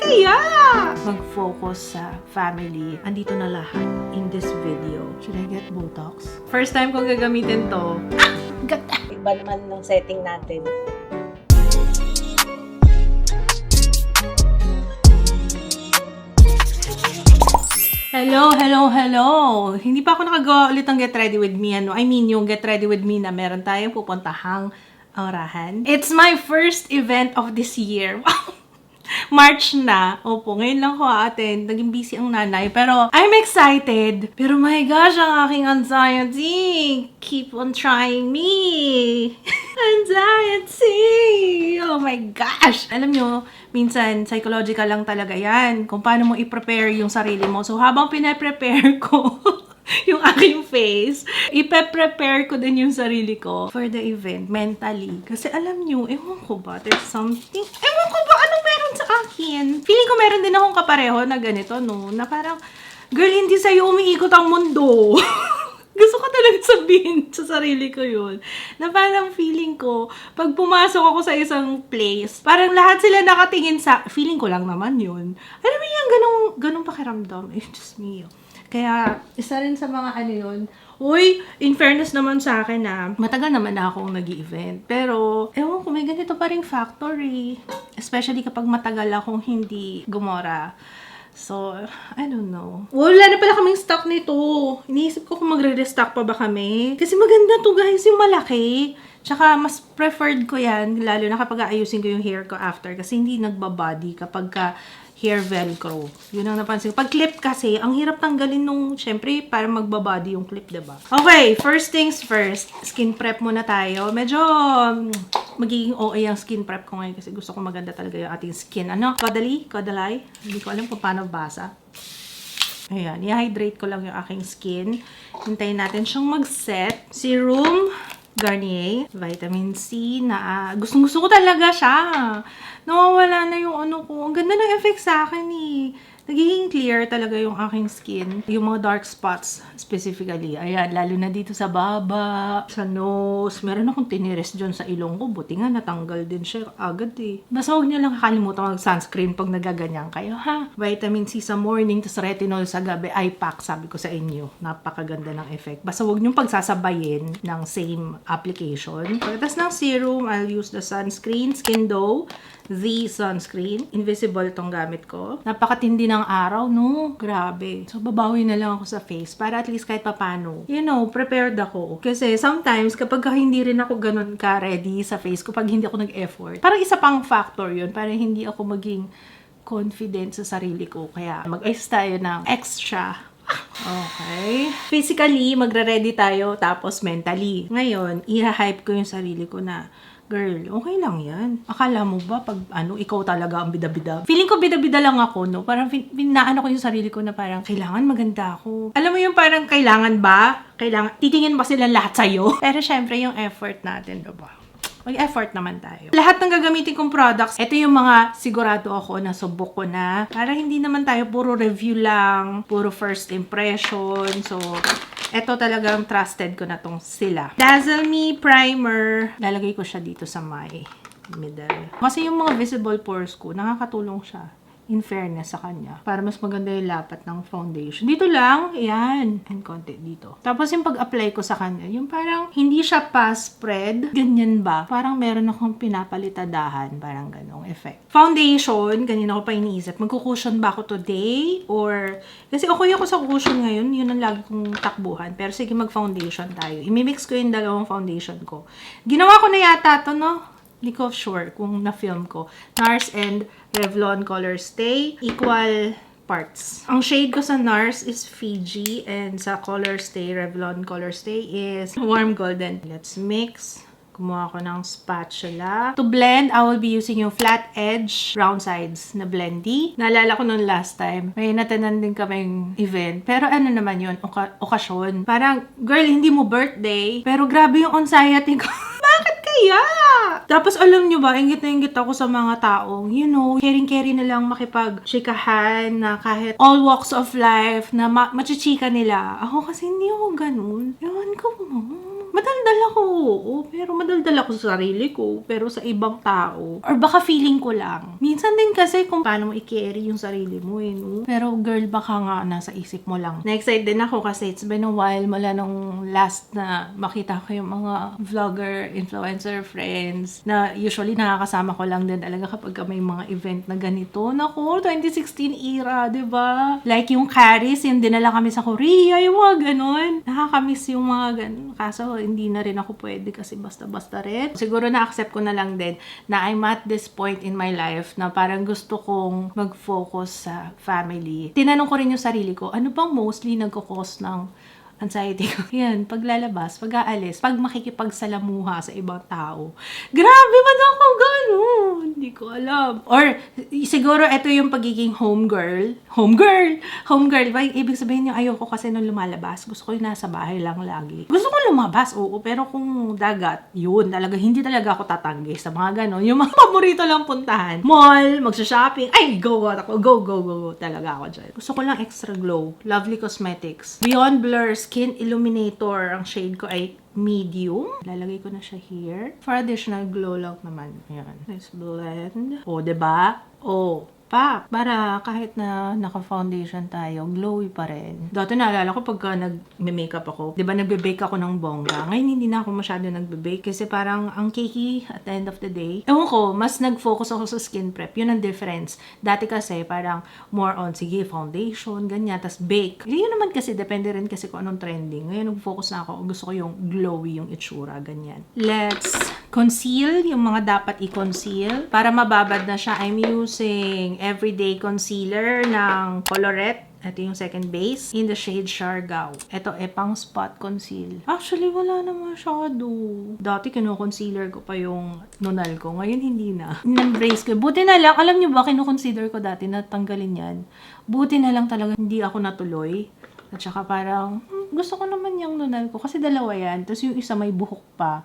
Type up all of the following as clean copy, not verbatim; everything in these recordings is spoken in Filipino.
kaya? Mag-focus sa family. Andito na lahat in this video. Should I get Botox? First time kong gagamitin to. Gata! Iba naman ng setting natin. Hello! Hindi pa ako nakagawa ulit ng Get Ready With Me. Yung Get Ready With Me na meron tayong pupuntahang orahan. It's my first event of this year. March na. Opo, ngayon lang ko attend. Naging busy ang nanay. Pero, I'm excited. Pero my gosh, ang aking anxiety. Keep on trying me. Anxiety. Oh my gosh. Alam nyo, minsan, psychological lang talaga yan. Kung paano mo i-prepare yung sarili mo. So, habang pinaprepare ko yung aking face, ipe-prepare ko din yung sarili ko for the event mentally. Kasi alam nyo, ewan ko ba, there's something, ewan ko ba, anong meron sa akin? Feeling ko meron din akong kapareho na ganito, no? Na parang, girl, hindi sa'yo umiikot ang mundo. Gusto ko talaga sabihin sa sarili ko yun. Na parang feeling ko, pag pumasok ako sa isang place, parang lahat sila nakatingin sa, feeling ko lang naman yun. Alam mo yan, ganong pakiramdam. It's just me. Kaya, isa rin sa mga ano yun. Uy, in fairness naman sa akin na, matagal naman na akong nag-event. Pero, ewan ko, may ganito pa ring factory. Especially kapag matagal akong hindi gumora. So, I don't know. Wala na pala kaming stock nito. Iniisip ko kung magre-restock pa ba kami. Kasi maganda to guys, yung malaki. Tsaka, mas preferred ko yan, lalo na kapag aayusin ko yung hair ko after. Kasi hindi nagbabody kapag ka hair velcro. Yun ang napansin ko. Pag clip kasi, ang hirap tanggalin nung, syempre, para magbabody yung clip, diba? Okay, first things first. Skin prep muna tayo. Medyo magiging OA ang skin prep ko ngayon kasi gusto ko maganda talaga yung ating skin. Ano? Kodalay? Hindi ko alam kung paano basa. Ayan, i-hydrate ko lang yung aking skin. Hintayin natin siyang mag-set. Serum Garnier, vitamin C na gustong-gusto ko talaga siya. Nawawala na yung ano ko. Ang ganda ng effect sa akin eh. Nagiging clear talaga yung aking skin. Yung mga dark spots specifically. Ayan, lalo na dito sa baba, sa nose. Meron akong tiniris dyan sa ilong ko. Buti nga natanggal din siya agad eh. Basta huwag niyo lang kakalimutan mag-sunscreen pag nagaganyan kayo ha. Vitamin C sa morning, tas retinol sa gabi. Eye pack, sabi ko sa inyo. Napakaganda ng effect. Basta huwag niyong pagsasabayin ng same application. Pagkatas ng serum, I'll use the sunscreen. Skin Dough. The sunscreen. Invisible tong gamit ko. Napakatindi ng araw, no? Grabe. So, babawi na lang ako sa face para at least kahit papano, you know, prepared ako. Kasi sometimes, kapag hindi rin ako ganun ka-ready sa face ko, pag hindi ako nag-effort, parang isa pang factor yun. Parang hindi ako maging confident sa sarili ko. Kaya, mag-ayos tayo ng extra. Okay. Physically, magre-ready tayo, tapos mentally. Ngayon, i-hype ko yung sarili ko na, girl, okay lang yan. Akala mo ba pag ikaw talaga ang bida-bida? Feeling ko bida-bida lang ako, no? Parang pinaano ko yung sarili ko na parang kailangan maganda ako. Alam mo yung parang kailangan ba? Titingin ba sila lahat sa'yo? Pero syempre yung effort natin, diba? Mag-effort naman tayo. Lahat ng gagamitin kong products, ito yung mga sigurado ako na subok ko na. Para hindi naman tayo puro review lang, puro first impression. So, ito talagang trusted ko na tong sila. Dazzle Me Primer. Lalagay ko siya dito sa my middle. Kasi yung mga visible pores ko, nakakatulong siya. In fairness sa kanya. Para mas maganda yung lapat ng foundation. Dito lang, yan. And konti dito. Tapos yung pag-apply ko sa kanya, yung parang hindi siya pa-spread. Ganyan ba? Parang meron akong pinapalitadahan. Parang ganong effect. Foundation, ganyan ako pa iniisip. Magkukusyon ba ako today? Or, kasi okay ako sa cushion ngayon. Yun ang lagi kong takbuhan. Pero sige, mag-foundation tayo. Imimix ko yung dalawang foundation ko. Ginawa ko na yata to, no? Hindi ko sure kung na-film ko. NARS and Revlon Color Stay. Equal parts. Ang shade ko sa NARS is Fiji. And sa Color Stay, Revlon Color Stay is Warm Golden. Let's mix. Kumuha ko ng spatula. To blend, I will be using yung flat edge, round sides na blendy. Naalala ko nung last time, may natanan din kaming event. Pero ano naman yun, okasyon. Parang, girl, hindi mo birthday. Pero grabe yung anxiety ko. Bakit kaya? Tapos alam nyo ba, ingit na ingit ako sa mga taong, you know, caring-carry na lang makipag-chikahan na kahit all walks of life na machichika nila. Ako kasi hindi ako ganun. Ewan ko mo. Madaldal ako, oo. Pero madaldal ako sa sarili ko. Pero sa ibang tao. Or baka feeling ko lang. Minsan din kasi kung paano mo i-carry yung sarili mo, no? Pero girl, baka nga nasa isip mo lang. Na-excite din ako kasi it's been a while mula nung last na makita ko yung mga vlogger, influencer friends na usually nakakasama ko lang din talaga kapag may mga event na ganito. Naku, 2016 era, diba? Like yung Caris, yung dinala kami sa Korea, yung mga ganun. Nakakamiss yung mga ganun. Kaso, hindi na rin ako pwede kasi basta-basta rin. Siguro na-accept ko na lang din na I'm at this point in my life na parang gusto kong mag-focus sa family. Tinanong ko rin yung sarili ko, ano bang mostly nagkakos ng anxiety ko? Yan, paglalabas, pag-aalis, pag makikipagsalamuha sa ibang tao. Grabe, ba't ako gano'n? Hindi ko alam. Or, siguro, ito yung pagiging homegirl. Homegirl! Homegirl, ba? Ibig sabihin yung ayoko kasi nung lumalabas. Gusto ko yung nasa bahay lang lagi. Gusto ko lumabas, oo. Pero kung dagat, yun, talaga, hindi talaga ako tatanggi sa mga gano'n. Yung mga paborito lang puntahan. Mall, magsha-shopping. Ay, go ako. Go. Talaga ako dyan. Gusto ko lang extra glow. Lovely Cosmetics. Beyond Blur Skin Illuminator. Ang shade ko ay medium. Lalagay ko na siya here. For additional glow lang naman. Ayan. Let's blend. O, diba? O, para kahit na naka-foundation tayo, glowy pa rin. Dati naalala ko pagka nag-makeup ako, di ba nagbe-bake ako ng bongga. Ngayon hindi na ako masyado nagbe-bake kasi parang ang cakey at the end of the day. Ewan ko, mas nag-focus ako sa skin prep. Yun ang difference. Dati kasi parang more on, sige, foundation, ganyan, tas bake. Yun naman kasi, depende rin kasi kung anong trending. Ngayon nag-focus na ako, gusto ko yung glowy, yung itsura, ganyan. Let's conceal yung mga dapat i-conceal. Para mababad na siya, I'm using Everyday Concealer ng Colorette. Ito yung second base in the shade Siargao. Ito pang spot conceal. Actually, wala na masyado. Dati kino-concealer ko pa yung nunal ko. Ngayon, hindi na. In-embrace ko. Buti na lang, alam niyo ba, kino-concealer ko dati na tanggalin yan. Buti na lang talaga hindi ako natuloy. At saka parang, gusto ko naman yung nunal ko. Kasi dalawa yan. Tapos yung isa may buhok pa.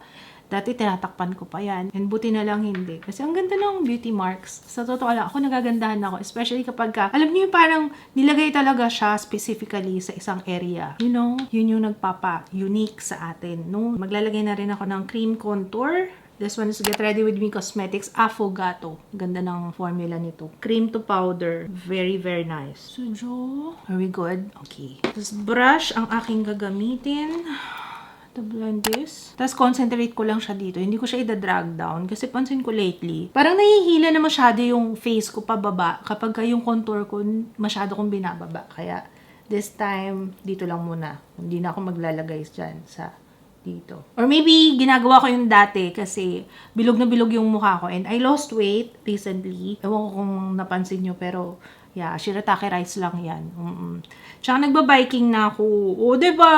Dati tinatakpan ko pa yan. And buti na lang hindi. Kasi ang ganda ng beauty marks. Sa totoo lang, ako nagagandahan ako. Especially kapag alam niyo yung parang nilagay talaga siya specifically sa isang area. You know, yun yung nagpapa-unique sa atin. No? Maglalagay na rin ako ng cream contour. This one is Get Ready With Me Cosmetics Affogato. Ganda ng formula nito. Cream to powder. Very, very nice. So, are we good? Okay. Tapos brush ang aking gagamitin to blend this. Tapos concentrate ko lang siya dito. Hindi ko siya i-drag down kasi pansin ko lately, parang nahihila na masyado yung face ko pababa kapag yung contour ko masyado kong binababa. Kaya this time, dito lang muna. Hindi na ako maglalagay dyan sa dito. Or maybe, ginagawa ko yung dati kasi bilog na bilog yung mukha ko and I lost weight recently. Ewan ko kung napansin nyo pero yeah, shirataki rice lang yan. Tsaka nagbabiking na ako. O, diba?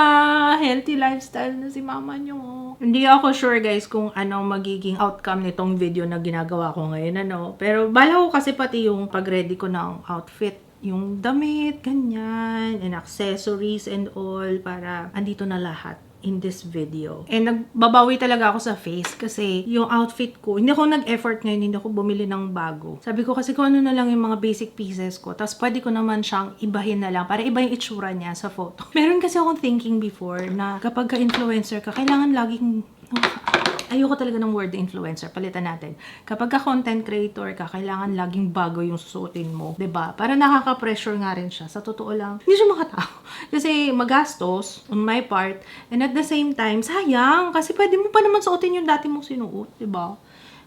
Healthy lifestyle na si mama nyo. Hindi ako sure guys kung ano magiging outcome nitong video na ginagawa ko ngayon. Pero bala ko kasi pati yung pag-ready ko ng outfit. Yung damit, ganyan, and accessories and all para andito na lahat in this video. And nagbabawi talaga ako sa face kasi yung outfit ko, hindi ako nag-effort ngayon, hindi ako bumili ng bago. Sabi ko kasi kung ano na lang yung mga basic pieces ko, tapos pwede ko naman siyang ibahin na lang para iba yung itsura niya sa photo. Meron kasi akong thinking before na kapag ka-influencer ka, kailangan laging ayoko talaga ng word influencer. Palitan natin. Kapag ka-content creator ka, kailangan laging bago yung susuotin mo. 'Di ba? Para nakaka-pressure nga rin siya. Sa totoo lang, hindi siya makatao. Kasi magastos on my part. And at the same time, sayang. Kasi pwede mo pa naman suotin yung dati mong sinuot. 'Di ba?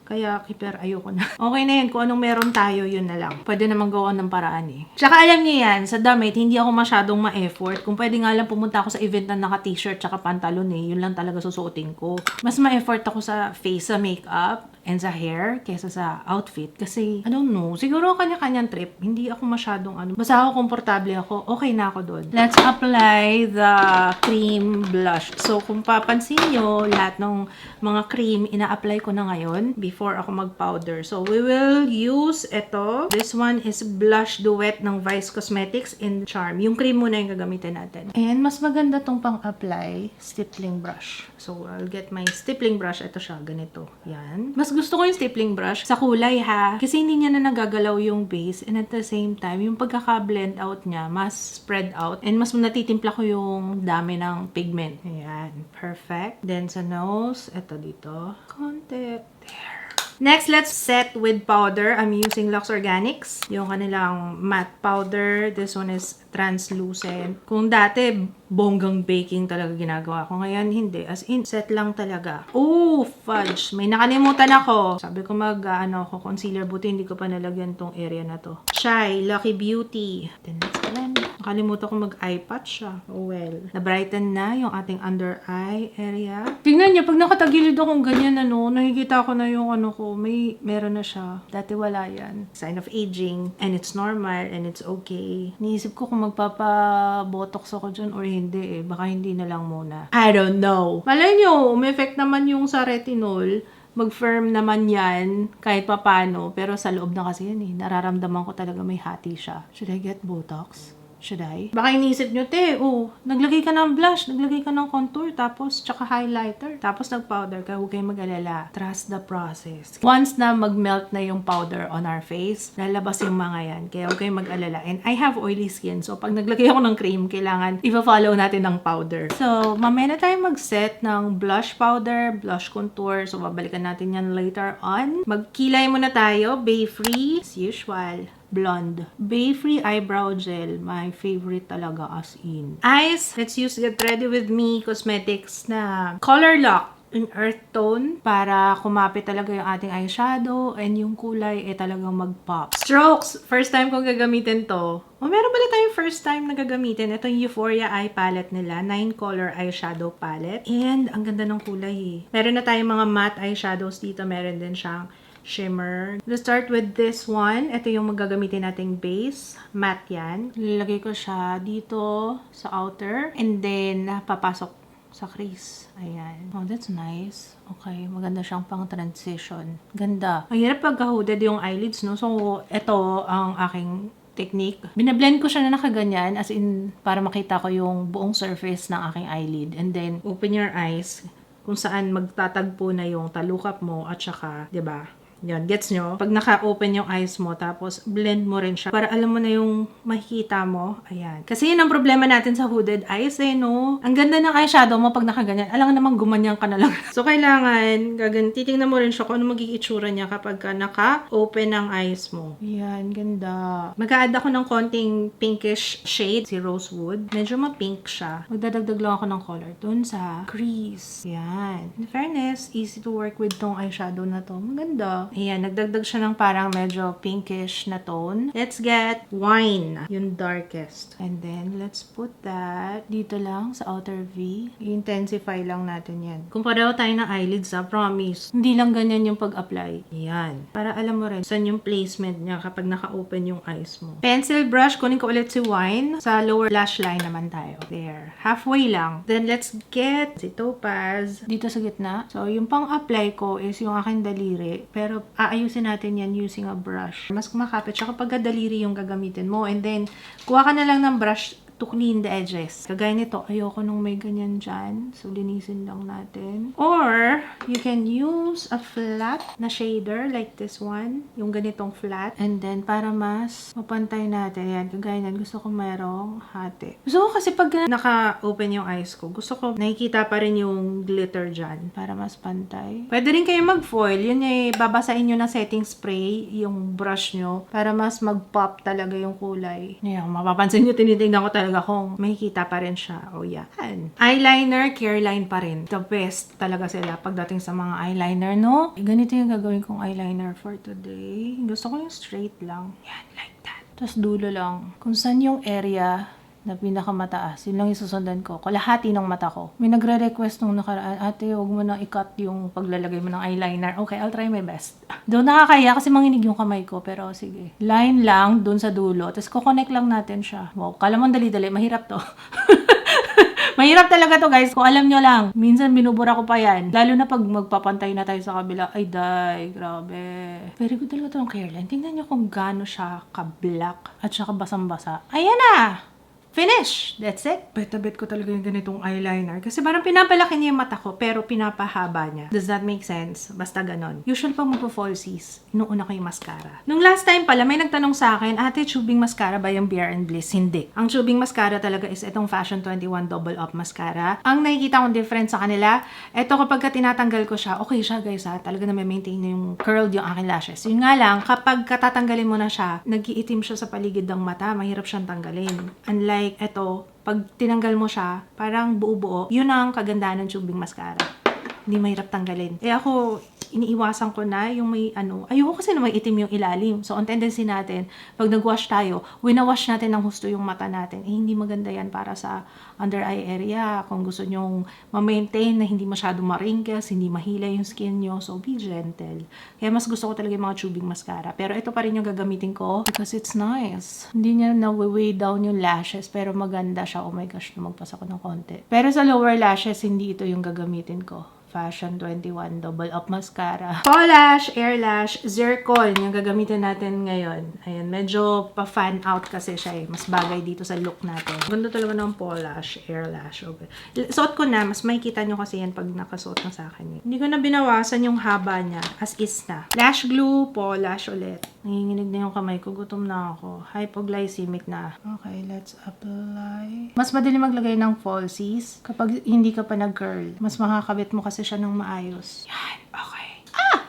Kaya, kiper, ayoko na. Okay na yun. Kung anong meron tayo, yun na lang. Pwede naman gawa ng paraan eh. Tsaka alam niyo yan, sa damit, hindi ako masyadong ma-effort. Kung pwede nga lang pumunta ako sa event na naka-t-shirt tsaka pantalon eh, yun lang talaga susuotin ko. Mas ma-effort ako sa face, sa makeup, and sa hair, kesa sa outfit. Kasi, I don't know, siguro kanya-kanyang trip. Hindi ako masyadong basta ako komportable ako, okay na ako doon. Let's apply the cream blush. So, kung papansin nyo, lahat ng mga cream, ina-apply ko na ngayon before ako mag-powder. So, we will use ito. This one is Blush Duet ng Vice Cosmetics in Charm. Yung cream muna yung gagamitin natin. And mas maganda tong pang-apply stippling brush. So, I'll get my stippling brush. Ito siya, ganito. Yan. Mas gusto ko yung stippling brush sa kulay ha. Kasi hindi niya na nagagalaw yung base and at the same time, yung pagkaka-blend out niya, mas spread out and mas natitimpla ko yung dami ng pigment. Ayan. Perfect. Then sa nose, eto dito. Konti. There. Next, let's set with powder. I'm using Lux Organics. Yung kanilang matte powder. This one is translucent. Kung dati, bonggang baking talaga ginagawa ko. Ngayon, hindi. As in, set lang talaga. Oh, fudge. May nakalimutan ako. Sabi ko ako, concealer. Buti hindi ko pa nalagyan tong area na to. Shy, Lucky Beauty. Then, let's blend. Nakalimutan ko mag-eye patch siya. Oh well. Na-brighten na yung ating under eye area. Tingnan niyo, pag nakatagilid akong ganyan, nakikita ko na yung ko, meron na siya. Dati wala yan. Sign of aging. And it's normal and it's okay. Niisip ko kung magpapa-botox ako dyan or hindi Baka hindi na lang muna. I don't know. Malay nyo, umeffect naman yung sa retinol. Mag-firm naman yan kahit papano. Pero sa loob na kasi yan Nararamdaman ko talaga may hati siya. Should I get Botox? Should I? Baka iniisip nyo, naglagay ka ng blush, naglagay ka ng contour, tapos tsaka highlighter, tapos nag-powder ka, huwag kayong mag-alala. Trust the process. Once na mag-melt na yung powder on our face, lalabas yung mga yan. Kaya huwag kayong mag-alala. And I have oily skin, so pag naglagay ako ng cream, kailangan i-follow natin ng powder. So, mamaya na tayo mag-set ng blush powder, blush contour. So, babalikan natin yan later on. Magkilay muna tayo, Bay Free, as usual. Blonde. Bay Free Eyebrow Gel. My favorite talaga as in. Eyes, let's use Get Ready With Me Cosmetics na Color Lock in earth tone para kumapit talaga yung ating eyeshadow and yung kulay talagang mag-pop. Strokes! First time kong gagamitin to. Meron pala tayong first time na gagamitin. Ito yung Euphoria Eye Palette nila. 9-color eyeshadow palette. And ang ganda ng kulay Meron na tayong mga matte eyeshadows dito. Meron din siyang shimmer. Let's start with this one. Ito yung magagamitin nating base. Matte yan. Lalagay ko siya dito sa outer. And then, papasok sa crease. Ayan. Oh, that's nice. Okay. Maganda siyang pang transition. Ganda. Ang hirap pagka-hooded yung eyelids, no? So, ito ang aking technique. Binablend ko siya na nakaganyan as in para makita ko yung buong surface ng aking eyelid. And then, open your eyes kung saan magtatagpo na yung talukap mo at saka, 'di ba? Yan, gets nyo? Pag naka-open yung eyes mo, tapos blend mo rin siya para alam mo na yung makikita mo. Ayan. Kasi yun ang problema natin sa hooded eyes no? Ang ganda ng eyeshadow mo pag nakaganyan. Alam naman gumanyan ka na lang. So, kailangan, titingnan mo rin siya kung ano magiging itsura niya kapag naka-open ang eyes mo. Ayan, ganda. Mag-a-add ako ng konting pinkish shade, si Rosewood. Medyo ma-pink siya. Magdadagdag lang ako ng color dun sa crease. Ayan. In fairness, easy to work with tong eyeshadow na to. Maganda. Ayan, nagdagdag siya ng parang medyo pinkish na tone. Let's get Wine, yung darkest. And then, let's put that dito lang sa outer V. I-intensify lang natin yan. Kung pareho tayo ng eyelids, promise. Hindi lang ganyan yung pag-apply. Ayan. Para alam mo rin saan yung placement niya kapag naka-open yung eyes mo. Pencil brush, kunin ko ulit si Wine. Sa lower lash line naman tayo. There. Halfway lang. Then, let's get si Topaz dito sa gitna. So, yung pang-apply ko is yung aking daliri. Pero, aayusin natin yan using a brush. Mas kumakapit siya kapag daliri yung gagamitin mo. And then, kuha ka na lang ng brush to clean the edges. Kagaya nito, ayoko nung may ganyan dyan. So, linisin lang natin. Or, you can use a flat na shader like this one. Yung ganitong flat. And then, para mas mapantay natin. Yan, kagaya nan. Gusto ko mayroong hati. Gusto ko kasi pag naka-open yung eyes ko, gusto ko nakikita pa rin yung glitter dyan. Para mas pantay. Pwede rin kayo mag-foil. Yun babasain nyo ng setting spray yung brush nyo para mas mag-pop talaga yung kulay. Yan, mapapansin nyo, tinitingnan ko talaga kung makikita pa rin siya. O yan. Eyeliner, Careline pa rin. The best talaga sila pagdating sa mga eyeliner, no? Ganito yung gagawin kong eyeliner for today. Gusto ko yung straight lang. Yan, like that. Tapos dulo lang. Kung saan yung area na pinakamataas, yun lang isusundan ko. Kalahati ng mata ko. May nagre-request nung nakaraan, ate, huwag mo nang i-cut yung paglalagay mo ng eyeliner. Okay, I'll try my best. Doon nakakaya kasi manginig yung kamay ko, pero sige. Line lang, doon sa dulo. Tapos kukonect lang natin siya. Wow, kala mo dali-dali. Mahirap to. Mahirap talaga to, guys. Kung alam nyo lang, minsan binubura ko pa yan. Lalo na pag magpapantay na tayo sa kabila. Ay, day. Grabe. Very good talaga to ng Careline. Tingnan nyo kung gaano siya ka-black at siya ka basang-basa. Ayan na! Finish! That's it. Bet ko talaga yung ganitong eyeliner. Kasi parang pinapalaki niya yung mata ko, pero pinapahaba niya. Does that make sense? Basta ganon. Usual pag magpo-falsies, inuuna ko yung mascara. Nung last time pala, may nagtanong sa akin, ate, tubing mascara ba yung Bare and Bliss? Hindi. Ang tubing mascara talaga is itong Fashion 21 Double Up Mascara. Ang nakikita kong difference sa kanila, eto kapag tinatanggal ko siya, okay siya guys ha, talaga na may maintain yung curled yung aking lashes. Yun nga lang, kapag katatanggalin mo na siya, nag-iitim siya sa paligid ng mata, mahirap siyang tanggalin. Unlike eto, pag tinanggal mo siya, parang buo-buo, yun ang kagandahan ng tubing mascara. Hindi mahirap tanggalin. Eh ako, iniiwasan ko na yung may ayoko kasi na may itim yung ilalim. So, ang tendency natin, pag nag-wash tayo, winawash natin ng husto yung mata natin. Eh, hindi maganda yan para sa under eye area. Kung gusto nyong ma-maintain na hindi masyado ma-wrinkles, hindi mahila yung skin nyo, so be gentle. Kaya mas gusto ko talaga yung mga tubing mascara. Pero ito pa rin yung gagamitin ko because it's nice. Hindi niya na-weigh down yung lashes, pero maganda siya. Oh my gosh, lumagpas ako ng konti. Pero sa lower lashes, hindi ito yung gagamitin ko. Fashion 21 Double Up Mascara. Polash, Airlash, Zircon yung gagamitin natin ngayon. Ayan, medyo pa-fan out kasi siya eh. Mas bagay dito sa look natin. Ganda talaga ng Polash, Airlash. Okay. Suot ko na, mas makikita nyo kasi yan pag nakasuot na sa akin. Hindi ko na binawasan yung haba niya. As is na. Lash glue, Polash ulit. Nanginginig na yung kamay ko. Gutom na ako. Hypoglycemic na. Okay, let's apply. Mas madali maglagay ng falsies kapag hindi ka pa nag-curl. Mas makakabit mo kasi siya ng maayos. Yan, okay.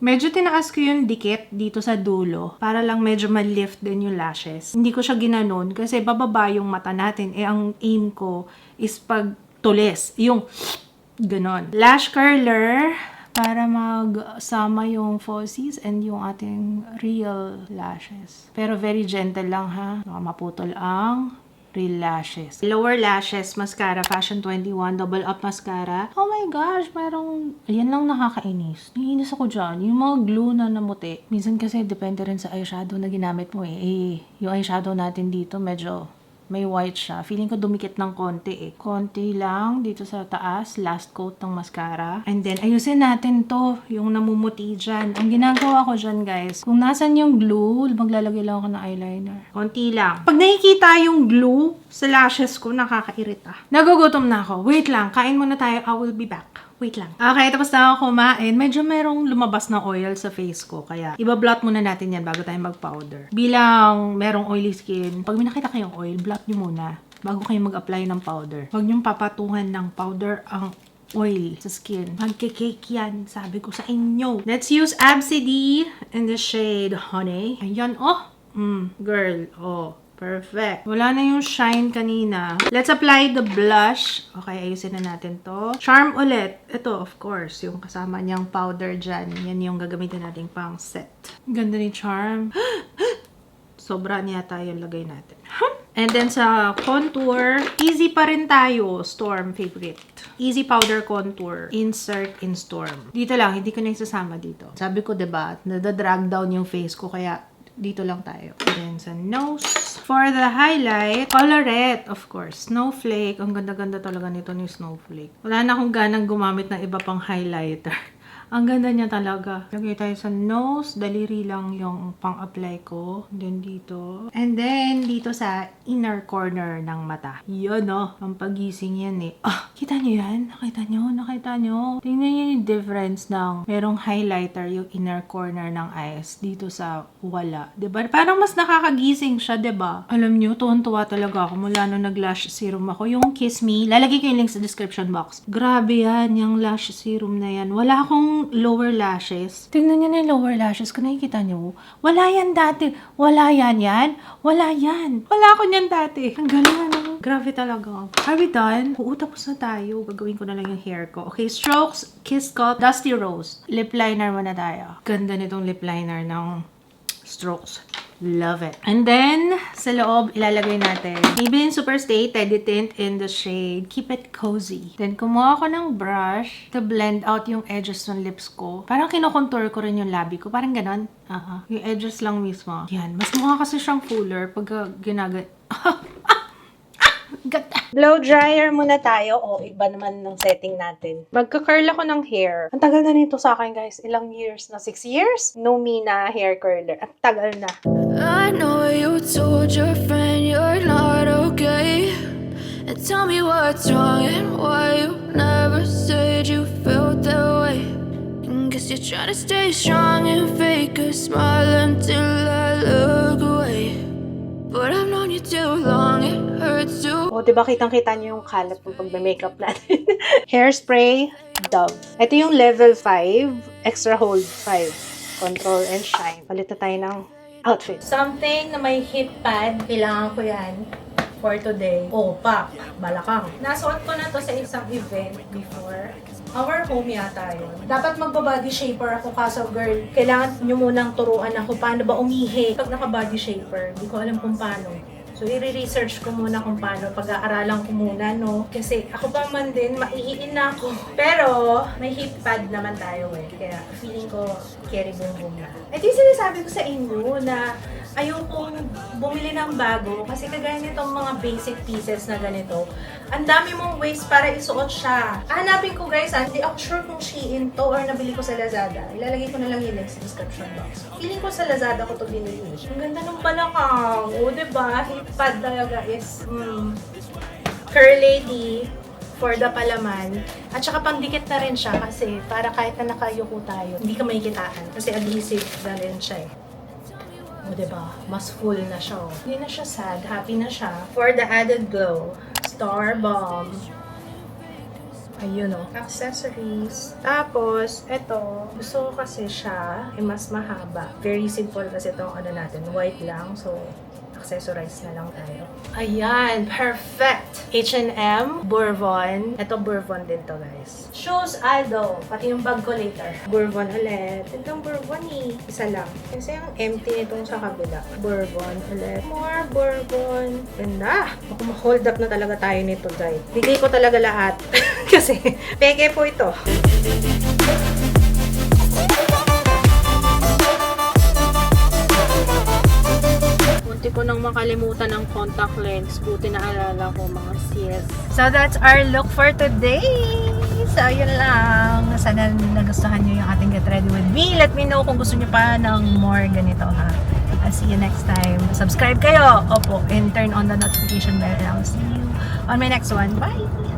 Medyo tinaas ko yung dikit dito sa dulo para lang medyo ma-lift din yung lashes. Hindi ko siya ginanon kasi bababa yung mata natin. Eh, ang aim ko is pag tulis. Yung ganon. Lash curler para magsama yung falsies and yung ating real lashes. Pero very gentle lang ha. Baka maputol ang real lashes. Lower lashes, mascara, Fashion 21, Double Up Mascara. Oh my gosh, merong, yan lang nakakainis. Naiinis ako dyan. Yung mga glue na namuti. Minsan kasi depende rin sa eyeshadow na ginamit mo eh. Yung eyeshadow natin dito medyo may white siya. Feeling ko dumikit ng konti eh. Konti lang dito sa taas. Last coat ng mascara. And then, ayusin natin to. Yung namumuti dyan. Ang ginagawa ko dyan, guys, kung nasan yung glue, maglalagay lang ako ng eyeliner. Konti lang. Pag nakikita yung glue sa lashes ko, nakakairita. Nagugutom na ako. Wait lang. Kain muna tayo. I will be back. Wait lang. Okay, tapos na ako kumain. Medyo merong lumabas na oil sa face ko. Kaya, iba-blot muna natin yan bago tayo mag-powder. Bilang merong oily skin, pag may nakita kayong oil, blot nyo muna bago kayo mag-apply ng powder. Huwag nyo papatungan ng powder ang oil sa skin. Magke-cake yan, sabi ko sa inyo. Let's use Absidy in the shade Honey. Ayan, oh. Girl, oh. Perfect. Wala na yung shine kanina. Let's apply the blush. Okay, ayusin na natin to. Charm ulit. Ito, of course, yung kasama niyang powder dyan. Yan yung gagamitin natin pang set. Ganda ni Charm. Sobra niya tayo lagay natin. And then sa contour, easy pa rin tayo. Storm favorite. Easy powder contour. Insert in Storm. Dito lang, hindi ko na isasama dito. Sabi ko, diba, nadadrag down yung face ko, kaya dito lang tayo. Then sa nose. For the highlight, Colorette, of course. Snowflake. Ang ganda-ganda talaga nito ni Snowflake. Wala na akong ganang gumamit ng iba pang highlighter. Ang ganda niya talaga. Lagay tayo sa nose. Daliri lang yung pang-apply ko. Then dito. And then dito sa inner corner ng mata. Yun oh. Ang pagising yan eh. Ah, kita niyo yan? Nakita niyo? Nakita niyo? Tingnan niyo yung difference ng merong highlighter yung inner corner ng eyes dito sa wala. Diba? Parang mas nakakagising siya, diba? Alam niyo, tuwan-tuwa talaga ako mula nung nag-lash serum ako. Yung Kiss Me. Lalagay ko yung link sa description box. Grabe yan. Yung lash serum na yan. Wala akong lower lashes. Tingnan niyo na yung lower lashes ko. Nakikita niyo? Wala yan dati. Wala yan yan. Wala yan. Wala ako niyan dati. Ang galing ano. Grabe talaga. Are we done? Oo, tapos na tayo. Gagawin ko na lang yung hair ko. Okay, strokes, Kiss Cut, Dusty Rose. Lip liner muna tayo. Ganda nitong lip liner ng Strokes. Love it. And then, sa loob, ilalagay natin Maybelline Superstay Teddy Tint in the shade Keep It Cozy. Then, kumuha ako ng brush to blend out yung edges ng lips ko. Parang kinokontour ko rin yung labi ko. Parang ganon. Yung edges lang mismo. Yan. Mas mukha kasi siyang fuller pag ginagat. Blow dryer muna tayo. O, iba naman ng setting natin. Magka-curl ako ng hair. Ang tagal na nito sa akin, guys. Ilang years na? 6 years? No me na hair curler. Ang tagal na. I know you told your friend you're not okay. Tell me what's wrong and why you never said you felt that way. And guess you're trying to stay strong and fake a smile until I look away. But I've known you too long, it hurts to. O, diba kitang-kita niyo yung kalat ng pagme-makeup natin. Hairspray, Dove. Ito yung level 5, extra hold 5. Control and shine. Palit na tayo ng outfit. Something na may heat pad. Kailangan ko yan for today. Oh, pak. Balakang. Nasuot ko na to sa isang event before. Our home yata yun. Dapat magba-body shaper ako kaso girl, kailangan nyo munang turuan ako paano ba umihi pag naka-body shaper. Hindi ko alam kung paano. So, i-research ko muna kung paano. Pag-aaralan ko muna, no? Kasi ako pa man din, maihiin na ako. Pero, may heat pad naman tayo eh. Kaya, feeling ko, carry boom na. Ito yung sinasabi ko sa inyo na ayokong bumili ng bago kasi kagaya nitong mga basic pieces na ganito, ang dami mong ways para isuot siya. Hanapin ko guys, hindi ako sure kung Shein to or nabili ko sa Lazada. Ilalagay ko na lang yung link sa description box. Feeling ko sa Lazada ko to binili. Ang ganda ng balakang. O, diba? Heat pad talaga is curly for the palaman. At saka pangdikit na rin siya kasi para kahit na nakayuko tayo, hindi ka makikitaan kasi adhesive na rin siya eh. O, diba? Mas full na siya. Hindi na siya sad. Happy na siya. For the added glow, Star Bomb. Ayun o. Accessories. Tapos, eto. Gusto ko kasi siya mas mahaba. Very simple kasi itong ano natin. White lang. So, accessorize na lang tayo. Ayan. Perfect! H&M. Bourbon. Ito Bourbon din to guys. Shoes Aldo. Pati yung bag ko later. Bourbon ulit. Itong Bourbon eh. Isa lang. Kasi yung empty nitong sa kabila. Bourbon ulit. More Bourbon. Ganda. Baka ma-hold up na talaga tayo nito guys. Bigay ko talaga lahat. Kasi peke po ito. Buti ko nang makalimutan ng contact lens. Buti na alala ko mga sis. So that's our look for today. So yun lang. Sana nagustuhan nyo yung ating Get Ready With Me. Let me know kung gusto nyo pa ng more ganito ha. I'll see you next time. Subscribe kayo. Opo. And turn on the notification bell. I'll see you on my next one. Bye!